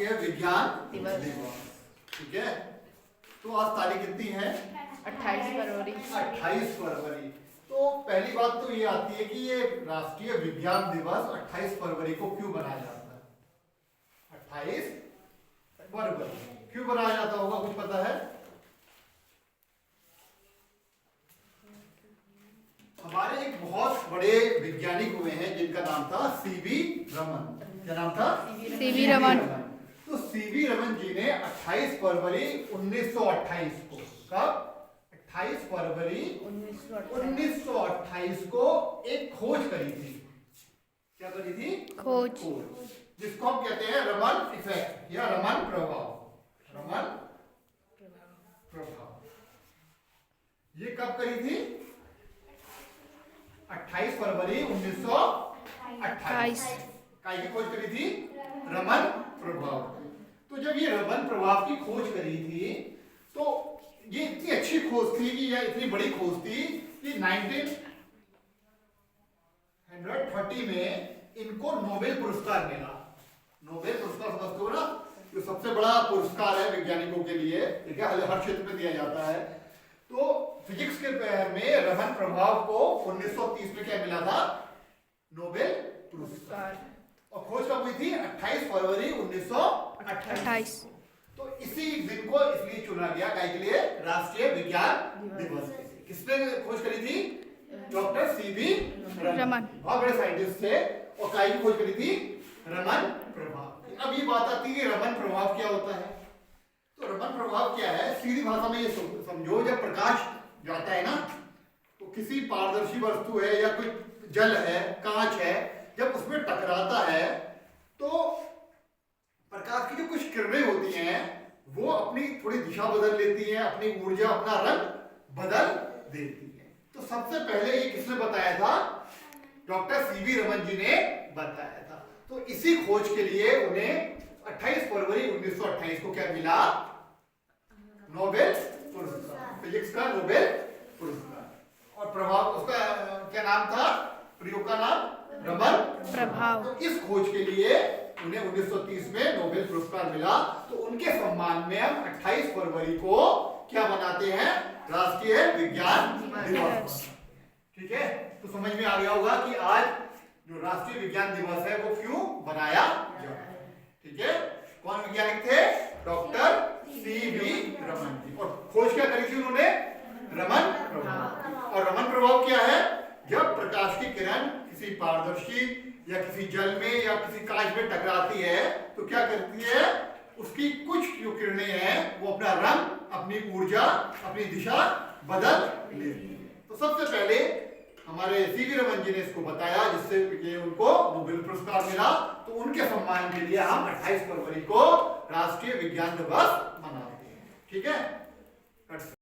राष्ट्रीय विज्ञान दिवस। ठीक है, तो आज तारीख कितनी है? 28 फरवरी। 28 फरवरी। तो पहली बात तो ये आती है कि ये राष्ट्रीय विज्ञान दिवस 28 फरवरी को क्यों बनाया जाता है? 28 फरवरी क्यों बनाया जाता होगा, कुछ पता है? हमारे एक बहुत बड़े वैज्ञानिक हुए हैं जिनका नाम था सीवी रमन। क्या नाम था? सीवी रमन। तो सीवी रमन जी ने 28 फरवरी 1928 को, कब? 28 फरवरी 1928 को एक खोज करी थी। क्या करी थी? खोज। जिसको हम कहते हैं रमन इफेक्ट या रमन प्रभाव। रमन प्रभाव ये कब करी थी? 28 फरवरी 1928 काय की खोज करी थी? रमन प्रभाव। तो जब ये रमन प्रभाव की खोज करी थी तो ये इतनी अच्छी खोज थी कि या इतनी बड़ी खोज थी कि 1930 में इनको नोबेल पुरस्कार मिला। नोबेल पुरस्कार समझते हो ना, जो सबसे बड़ा पुरस्कार है वैज्ञानिकों के लिए, ठीक है, हर क्षेत्र में दिया जाता है। तो फिजिक्स के में रमन प्रभाव को 1930 में क्या मिला था? नोबेल पुरस्कार। और खोज कब हुई थी? 28 फरवरी 1928। तो इसी दिन को इसलिए चुना गया के लिए राष्ट्रीय विज्ञान दिवस। किसने खोज करी थी? डॉक्टर सीवी रमन, बहुत बड़े साइंटिस्ट थे। और काय की खोज करी थी? रमन प्रभाव। अब ये बात आती है कि रमन प्रभाव क्या होता है। तो रमन प्रभाव क्या है, सीधी भाषा में ये समझो, जब प्रकाश जाता है ना, तो किसी पारदर्शी वस्तु है या कोई जल है, कांच है, जब उसमें टकराता है तो प्रकाश की जो कुछ किरणें होती हैं वो अपनी थोड़ी दिशा बदल लेती हैं, अपनी ऊर्जा, अपना रंग बदल देती है। तो सबसे पहले ये किसने बताया था? डॉक्टर सीवी रमन जी ने बताया था। तो इसी खोज के लिए उन्हें 28 फरवरी 1928 को क्या मिला? नोबेल पुरस्कार, फिजिक्स का नोबेल पुरस्कार। और प्रभाव, उसका क्या नाम था? प्रयोग का नाम रमन प्रभाव। तो इस खोज के लिए उन्हें 1930 में नोबेल पुरस्कार मिला। तो उनके सम्मान में हम 28 फरवरी को क्या बनाते हैं? राष्ट्रीय विज्ञान दिवस। ठीक है, तो समझ में आ गया होगा कि आज जो राष्ट्रीय विज्ञान दिवस है वो क्यों बनाया गया। ठीक है, कौन वैज्ञानिक थे? Doctor CV Raman ji. और खोज क्या करी थी उन्होंने? रमन प्रभाव। और रमन प्रभाव क्या है? जब प्रकाश की किरण किसी पारदर्शी या किसी जल में या किसी कांच में टकराती है तो क्या करती है? उसकी कुछ जो किरणें हैं वो अपना रंग, अपनी ऊर्जा, अपनी दिशा बदल लेती है। तो सबसे पहले हमारे सीवी रमन जी ने इसको बताया, जिससे ये उनको नोबेल पुरस्कार मिला। तो उनके सम्मान के लिए हम 28 फरवरी को राष्ट्रीय विज्ञान दिवस मनाते हैं। ठीक है।